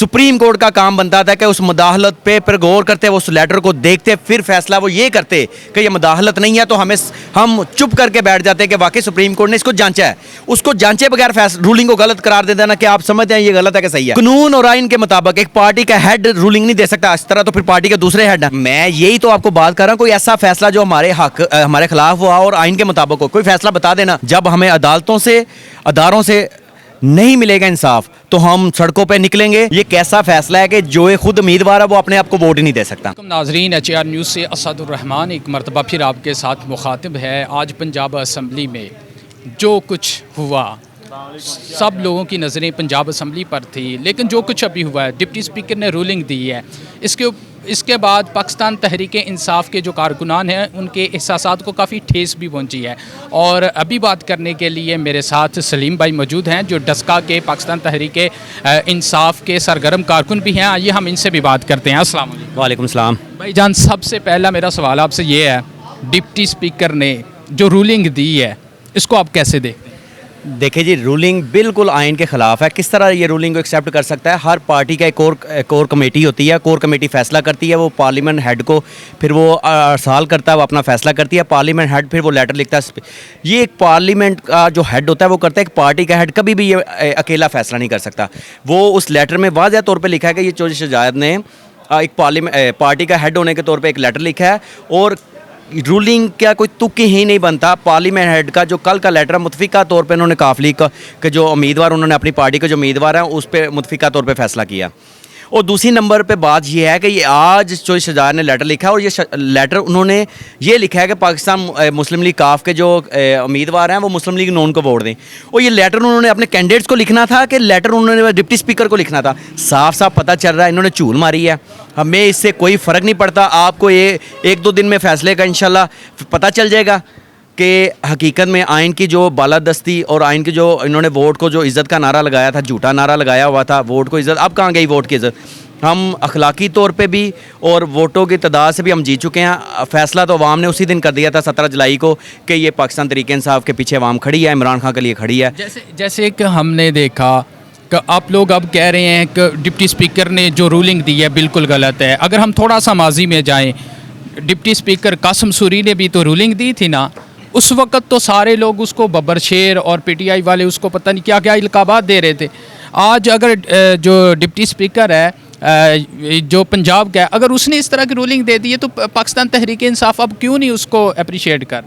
Supreme court का काम बनता था कि उस मुदाहलत पे फिर गौर करते, उस लेटर को देखते, फिर फैसला वो ये करते कि ये मुदाहलत नहीं है, तो हम चुप करके बैठ जाते कि वाकई सुप्रीम कोर्ट ने इसको जांचा है। उसको जांचे बगैर रूलिंग को गलत करार दे देना कि आप समझते हैं ये गलत है कि सही है। कानून और आइन के मुताबिक एक पार्टी का हेड रूलिंग नहीं दे सकता, इस तरह तो फिर पार्टी के दूसरे हेड है। मैं यही तो आपको बात कर रहा हूँ, कोई ऐसा फैसला जो हमारे खिलाफ हुआ और आइन के मुताबिक हो, कोई फैसला बता देना। जब हमें अदारों से नहीं मिलेगा इंसाफ तो हम सड़कों पे निकलेंगे। ये कैसा फैसला है कि जो खुद उम्मीदवार है वो अपने आप को वोट ही नहीं दे सकता। नाजरीन, HAR न्यूज़ से असदुर्रहमान एक मरतबा फिर आपके साथ मुखातिब है। आज पंजाब असम्बली में जो कुछ हुआ, सब लोगों की नज़रें पंजाब असम्बली पर थी, लेकिन जो कुछ अभी हुआ है, डिप्टी स्पीकर ने रूलिंग दी है। इसके बाद पाकिस्तान तहरीक इंसाफ के जो कारकुनान हैं उनके एहसासात को काफ़ी ठेस भी पहुंची है। और अभी बात करने के लिए मेरे साथ सलीम भाई मौजूद हैं, जो डस्का के पाकिस्तान तहरीक इंसाफ के सरगर्म कारकुन भी हैं। आइए हम इनसे भी बात करते हैं। अस्सलाम वालेकुम। वालेकुम सलाम। भाईजान, सबसे पहला मेरा सवाल आपसे ये है, डिप्टी स्पीकर ने जो रूलिंग दी है इसको आप कैसे देखते हैं? देखिए जी, रूलिंग बिल्कुल आइन के ख़िलाफ़ है। किस तरह ये रूलिंग को एक्सेप्ट कर सकता है? हर पार्टी का एक कोर कमेटी होती है, कोर कमेटी फ़ैसला करती है, वो पार्लियामेंट हेड को फिर वो अरसाल करता है, वो अपना फ़ैसला करती है, पार्लियामेंट हेड फिर वो लेटर लिखता है। ये एक पार्लियामेंट का जो हेड होता है वो करता है। एक पार्टी का हेड कभी भी ये अकेला फ़ैसला नहीं कर सकता। वो उस लेटर में वाज़ह तौर पर लिखा है कि ये चौधरी शहजाद ने एक पार्टी का हेड होने के तौर पर एक लेटर लिखा है, और रूलिंग क्या कोई तुक्की ही नहीं बनता। पार्लियामेंट हेड का जो कल का लेटर है, मुतफ़िका तौर पे उन्होंने काफली का कि जो उम्मीदवार उन्होंने अपनी पार्टी के जो उम्मीदवार हैं उस पर मुतफ़िका तौर पे फैसला किया। और दूसरी नंबर पे बात ये है कि ये आज चौधरी शहजाद ने लेटर लिखा है, और ये लेटर उन्होंने ये लिखा है कि पाकिस्तान मुस्लिम लीग काफ के जो उम्मीदवार हैं वो मुस्लिम लीग नून को वोट दें। और ये लेटर उन्होंने अपने कैंडिडेट्स को लिखना था कि लेटर उन्होंने डिप्टी स्पीकर को लिखना था। साफ साफ पता चल रहा है इन्होंने झूल मारी है। हमें इससे कोई फ़र्क नहीं पड़ता। आपको ये 1-2 दिन में फ़ैसले का इंशाल्लाह पता चल जाएगा कि हकीकत में आइन की जो बालादस्ती और आइन की जो इन्होंने वोट को जो इज़्ज़त का नारा लगाया था, झूठा नारा लगाया हुआ था, वोट को इज़्ज़त, अब कहाँ गई वोट की इज़्ज़त? हम अखलाकी तौर पे भी और वोटों की तादाद से भी हम जीत चुके हैं। फ़ैसला तो अवाम ने उसी दिन कर दिया था 17 जुलाई को कि ये पाकिस्तान तहरीक इंसाफ के पीछे अवाम खड़ी है, इमरान खान के लिए खड़ी है। जैसे कि हमने देखा कि आप लोग अब कह रहे हैं कि डिप्टी स्पीकर ने जो रूलिंग दी है बिल्कुल गलत है। अगर हम थोड़ा सा माजी में जाएँ, डिप्टी स्पीकर कासिम सूरी ने भी तो रूलिंग दी थी ना। उस वक़्त तो सारे लोग उसको बब्बर शेर और PTI वाले उसको पता नहीं क्या क्या इल्काबात दे रहे थे। आज अगर जो डिप्टी स्पीकर है जो पंजाब का है, अगर उसने इस तरह की रूलिंग दे दी है तो पाकिस्तान तहरीक इंसाफ अब क्यों नहीं उसको अप्रिशिएट कर?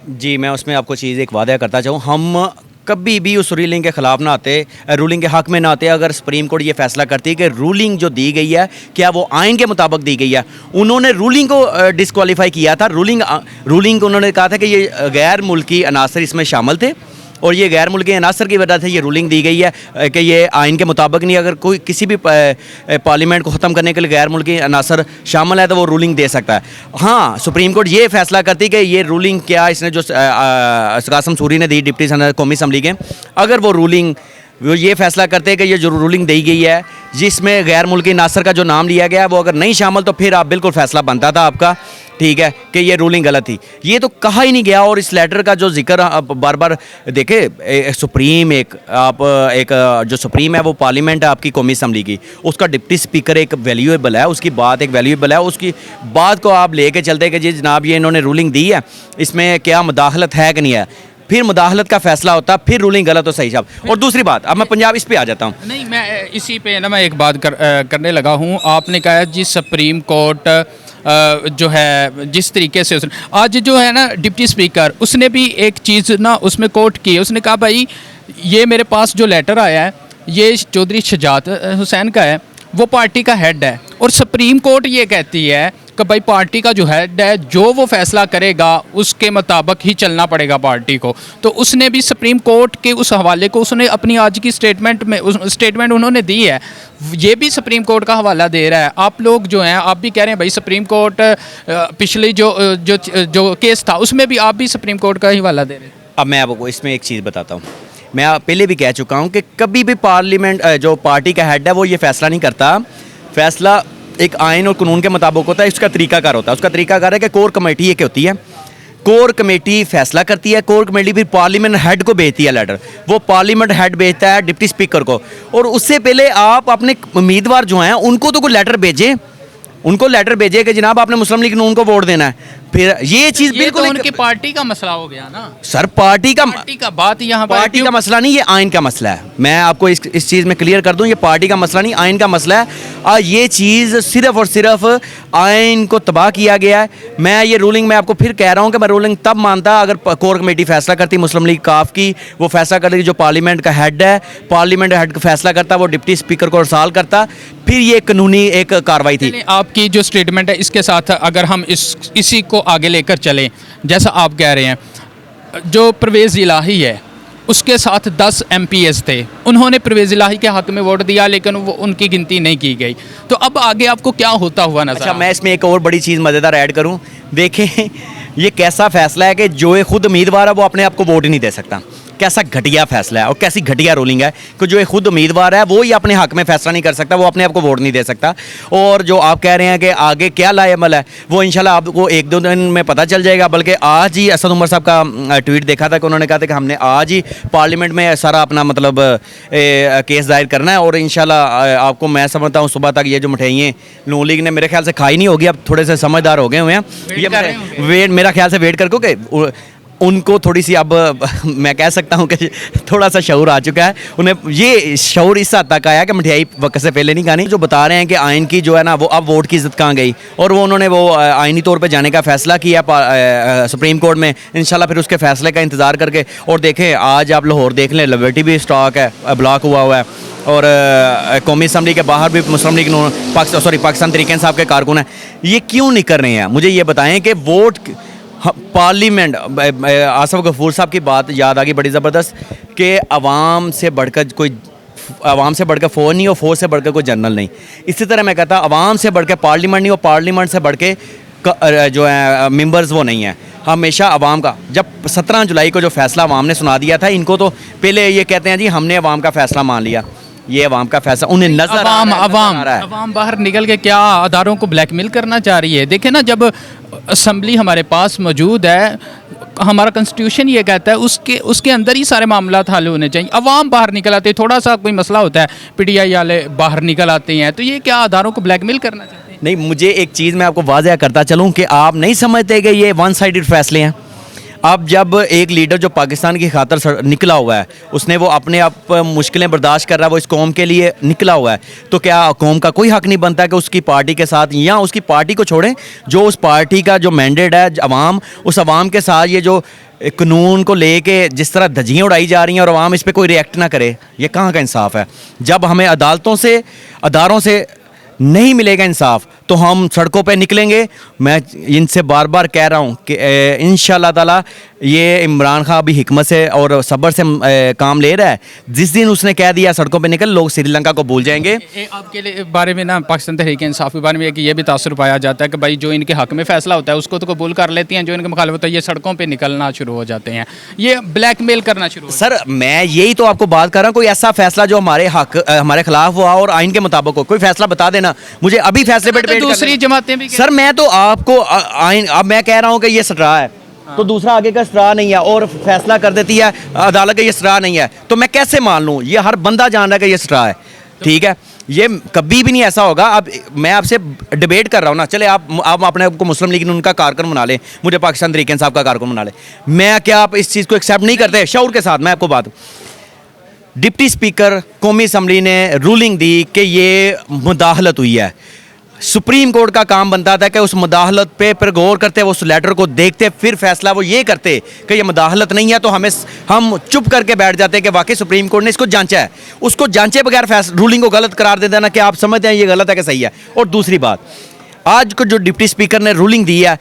जी, मैं उसमें आपको चीज़ एक वादा करता चाहूँ, हम कभी भी उस रूलिंग के ख़िलाफ़ ना आते, रूलिंग के हक़ में ना आते। अगर सुप्रीम कोर्ट ये फ़ैसला करती है कि रूलिंग जो दी गई है क्या वो आइन के मुताबिक दी गई है। उन्होंने रूलिंग को डिस्क्वालीफाई किया था। रूलिंग उन्होंने कहा था कि ये गैर मुल्की अनासर इसमें शामिल थे, और ये गैर मुल्की अनासर की वजह से ये रूलिंग दी गई है कि ये आइन के मुताबिक नहीं। अगर कोई किसी भी पार्लियामेंट को ख़त्म करने के लिए गैर मुल्की अनासर शामिल है तो वो रूलिंग दे सकता है। हाँ, सुप्रीम कोर्ट ये फैसला करती कि ये रूलिंग क्या इसने जो कासिम सूरी ने दी डिप्टी कौमी असम्बली के, अगर वो रूलिंग वो ये फैसला करते हैं कि ये जो रूलिंग दी गई है जिसमें गैर मुल्की नासर का जो नाम लिया गया है वो अगर नहीं शामिल, तो फिर आप बिल्कुल फैसला बनता था आपका, ठीक है, कि ये रूलिंग गलत थी। ये तो कहा ही नहीं गया। और इस लेटर का जो जिक्र आप बार बार देखे, सुप्रीम एक जो सुप्रीम है वो पार्लियामेंट है आपकी कौमी असम्बली की, उसका डिप्टी स्पीकर एक वैल्यूएबल है, उसकी बात एक वैल्यूएबल है। उसकी बात को आप लेके चलते कि जी जनाब ये इन्होंने रूलिंग दी है, इसमें क्या मुदाखलत है कि नहीं है, फिर मुदाखलत का फैसला होता, फिर रूलिंग गलत हो सही साहब। और दूसरी बात, अब मैं पंजाब इस पे आ जाता हूँ। नहीं, मैं इसी पे ना मैं एक बात करने लगा हूँ। आपने कहा जी सुप्रीम कोर्ट जो है जिस तरीके से आज जो है ना डिप्टी स्पीकर, उसने भी एक चीज़ ना उसमें कोर्ट की है। उसने कहा भाई ये मेरे पास जो लेटर आया है ये चौधरी शहजाद हुसैन का है, वो पार्टी का हेड है, और सुप्रीम कोर्ट ये कहती है कि भाई पार्टी का जो हेड है जो वो फैसला करेगा उसके मुताबिक ही चलना पड़ेगा पार्टी को। तो उसने भी सुप्रीम कोर्ट के उस हवाले को उसने अपनी आज की स्टेटमेंट उन्होंने दी है, ये भी सुप्रीम कोर्ट का हवाला दे रहा है। आप लोग जो हैं आप भी कह रहे हैं भाई सुप्रीम कोर्ट पिछले जो केस था उसमें भी आप भी सुप्रीम कोर्ट का ही हवाला दे रहे हैं। अब मैं आपको इसमें एक चीज़ बताता हूँ। मैं पहले भी कह चुका हूँ कि कभी भी पार्लियामेंट जो पार्टी का हेड है वो ये फैसला नहीं करता। फैसला एक आइन और कानून के मुताबिक होता है, इसका तरीकाकार होता है। उसका तरीकाकार है कि कोर कमेटी एक होती है, कोर कमेटी फैसला करती है, कोर कमेटी फिर पार्लियामेंट हेड को भेजती है लेटर, वो पार्लियामेंट हेड भेजता है डिप्टी स्पीकर को, और उससे पहले आप अपने उम्मीदवार जो हैं उनको तो कोई लेटर भेजें, उनको लेटर भेजे कि जनाब आपने मुस्लिम लीग नून को वोट देना है। फिर ये चीज़ ये बिल्कुल तो उनकी पार्टी का मसला हो गया ना सर, पार्टी का बात यहाँ पर पार्टी का मसला नहीं, ये आइन का मसला है। मैं आपको इस चीज़ में क्लियर कर दूं, ये पार्टी का मसला नहीं, आइन का मसला है। ये चीज़ सिर्फ और सिर्फ आइन को तबाह किया गया है। मैं ये रूलिंग मैं आपको फिर कह रहा हूं कि मैं रूलिंग तब मानता अगर कोर कमेटी फैसला करती, मुस्लिम लीग काफ की वो फैसला करती, जो पार्लियामेंट का हेड है, पार्लियामेंट हेड का फैसला करता, वो डिप्टी स्पीकर को अरसाल करता, फिर ये कानूनी एक कार्रवाई थी। आपकी जो स्टेटमेंट है इसके साथ अगर हम इसी को आगे लेकर चलें, जैसा आप कह रहे हैं, जो परवेज़ इलाही है उसके साथ 10 MPs थे, उन्होंने परवेज़ इलाही के हक में वोट दिया लेकिन वो उनकी गिनती नहीं की गई, तो अब आगे आपको क्या होता हुआ नजर? अच्छा, मैं इसमें एक और बड़ी चीज़ मज़ेदार ऐड करूं। देखें ये कैसा फैसला है कि जो ये खुद उम्मीदवार है वो अपने आप को वोट ही नहीं दे सकता। कैसा घटिया फैसला है और कैसी घटिया रूलिंग है कि जो ये खुद उम्मीदवार है वो ही अपने हक में फैसला नहीं कर सकता, वो अपने आप को वोट नहीं दे सकता। और जो आप कह रहे हैं कि आगे क्या लाएमल है, वो इंशाल्लाह आपको एक दो दिन में पता चल जाएगा। बल्कि आज ही असद उमर साहब का ट्वीट देखा था कि उन्होंने कहा था कि हमने आज ही पार्लियामेंट में सारा अपना मतलब केस दायर करना है, और इंशाल्लाह आपको मैं समझता हूँ सुबह तक ये जो मिठाइयाँ नून लीग ने मेरे ख्याल से खाई नहीं होगी, अब थोड़े से समझदार हो गए हुए हैं, ये वेट मेरा ख्याल से वेट करको कि उनको थोड़ी सी अब मैं कह सकता हूँ कि थोड़ा सा शऊर आ चुका है, उन्हें ये शऊर इस हद तक आया कि मिठाई वक्त से पहले नहीं खानी। जो बता रहे हैं कि आइन की जो है ना वो अब वोट की इज्जत कहाँ गई, और वो उन्होंने वो आइनी तौर पे जाने का फ़ैसला किया सुप्रीम कोर्ट में, इंशाल्लाह फिर उसके फ़ैसले का इंतज़ार करके। और देखें आज आप लाहौर देख लें, लिबर्टी भी स्टॉक है, ब्लॉक हुआ है, और कौमी असम्बली के बाहर भी मुस्लिम लीग पाकिस्तान तहरीक इंसाफ के कारकुन हैं। ये क्यों नहीं कर रहे हैं? मुझे ये बताएं कि वोट पार्लियामेंट, आसफ गफूर साहब की बात याद आ गई बड़ी ज़बरदस्त कि अवाम से बढ़कर फ़ौज नहीं और फ़ौज से बढ़कर कोई जनरल नहीं। इसी तरह मैं कहता अवाम से बढ़कर पार्लियामेंट नहीं और पार्लियामेंट से बढ़ के जो है मेंबर्स वो नहीं है। हमेशा अवाम का, जब 17 जुलाई को जो फैसला अवाम ने सुना दिया था, इनको तो पहले ये कहते हैं जी हमने अवाम का फैसला मान लिया, ये अवाम का फैसला उन्हें नजर अवाम बाहर निकल के क्या अदारों को ब्लैकमेल करना चाह रही है। देखें ना, जब असम्बली हमारे पास मौजूद है, हमारा कॉन्स्टिट्यूशन ये कहता है उसके अंदर ही सारे मामला हल होने चाहिए। अवाम बाहर निकल आते, थोड़ा सा कोई मसला होता है PTI वाले बाहर निकल आते हैं, तो ये क्या अदारों को ब्लैकमेल करना चाहते हैं? नहीं, मुझे एक चीज़ मैं आपको वाज़ह करता चलूँ कि आप नहीं समझते कि ये वन साइडेड फैसले हैं। अब जब एक लीडर जो पाकिस्तान की खातर निकला हुआ है, उसने वो अपने आप मुश्किलें बर्दाश्त कर रहा है, वो इस कौम के लिए निकला हुआ है, तो क्या कौम का कोई हक नहीं बनता कि उसकी पार्टी के साथ, या उसकी पार्टी को छोड़ें, जो उस पार्टी का जो मैंडेट है अवाम, उस अवाम के साथ ये जो कानून को लेके जिस तरह धज्जियाँ उड़ाई जा रही हैं और अवाम इस पर कोई रिएक्ट ना करे, ये कहाँ का इंसाफ है? जब हमें अदारों से नहीं मिलेगा इंसाफ तो हम सड़कों पे निकलेंगे। मैं इनसे बार बार कह रहा हूँ कि इंशाल्लाह ताला ये इमरान खान अभी हिकमत से और सब्र से काम ले रहा है। जिस दिन उसने कह दिया सड़कों पे निकल, लोग श्रीलंका को भूल जाएंगे। आपके लिए बारे में ना पाकिस्तान तहरीक इंसाफ के बारे में ये भी तासुर पाया जाता है कि भाई जो इनके हक में फैसला होता है उसको तो कबूल कर लेती हैं, जो इनके मुखालिफ होता है ये सड़कों पर निकलना शुरू हो जाते हैं, ये ब्लैकमेल करना शुरू। सर मैं यही तो आपको बात कर रहा हूँ, कोई ऐसा फैसला जो हमारे खिलाफ हुआ और आइन के मुताबिक हो, कोई फैसला बता देना मुझे अभी फैसले पे डिबेट। दूसरी जमातें भी सर मैं तो आपको आइन, अब मैं कह रहा हूँ कि ये सट्रा है तो दूसरा आगे का सट्रा नहीं है और फैसला कर देती है अदालत का ये सट्रा नहीं है, तो मैं कैसे मान लूँ? ये हर बंदा जान रहा है कि ये सट्रा है, ठीक है? ये कभी भी नहीं ऐसा होगा। अब मैं आपसे डिबेट कर रहा हूँ ना, चले आप अपने आपको मुस्लिम लीग उनका कारकुन बना लें, मुझे पाकिस्तान तहरीक इंसाफ का कारकुन बना लें, मैं क्या आप इस चीज़ को एक्सेप्ट नहीं करते शऊर के साथ? मैं आपको बात, डिप्टी स्पीकर कौमी असम्बली ने रूलिंग दी कि ये मुदाखलत हुई है। सुप्रीम कोर्ट का काम बनता था कि उस मुदाखलत पे फिर गौर करते, वो उस लेटर को देखते, फिर फैसला वो ये करते कि ये मुदाखलत नहीं है, तो हम चुप करके बैठ जाते कि वाकई सुप्रीम कोर्ट ने इसको जांचा है। उसको जांचे बगैर रूलिंग को गलत करार दे देना कि आप समझते हैं ये गलत है कि सही है। और दूसरी बात, आज को जो डिप्टी स्पीकर ने रूलिंग दी है,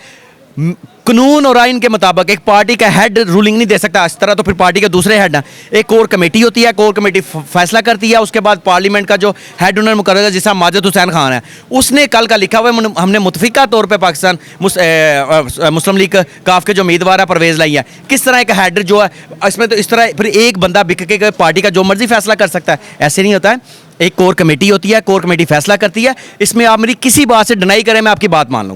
कानून और आइन के मुताबिक एक पार्टी का हेड रूलिंग नहीं दे सकता, इस तरह तो फिर पार्टी के दूसरे हेड हैं। एक कोर कमेटी होती है, कोर कमेटी फैसला करती है, उसके बाद पार्लियामेंट का जो हेड उन्होंने मुकर्रर किया, जिसका माजिद हुसैन खान है, उसने कल का लिखा हुआ है हमने मुतफिका तौर पे पाकिस्तान मुस्लिम लीग काफ के जो उम्मीदवार है परवेज़ लाई है। किस तरह एक हेड जो है, इसमें तो इस तरह फिर एक बंदा बिक के पार्टी का जो मर्जी फैसला कर सकता है, ऐसे नहीं होता है। एक कोर कमेटी होती है, कोर कमेटी फैसला करती है। इसमें आप मेरी किसी बात से डिनाई करें, मैं आपकी बात मान लूँगा।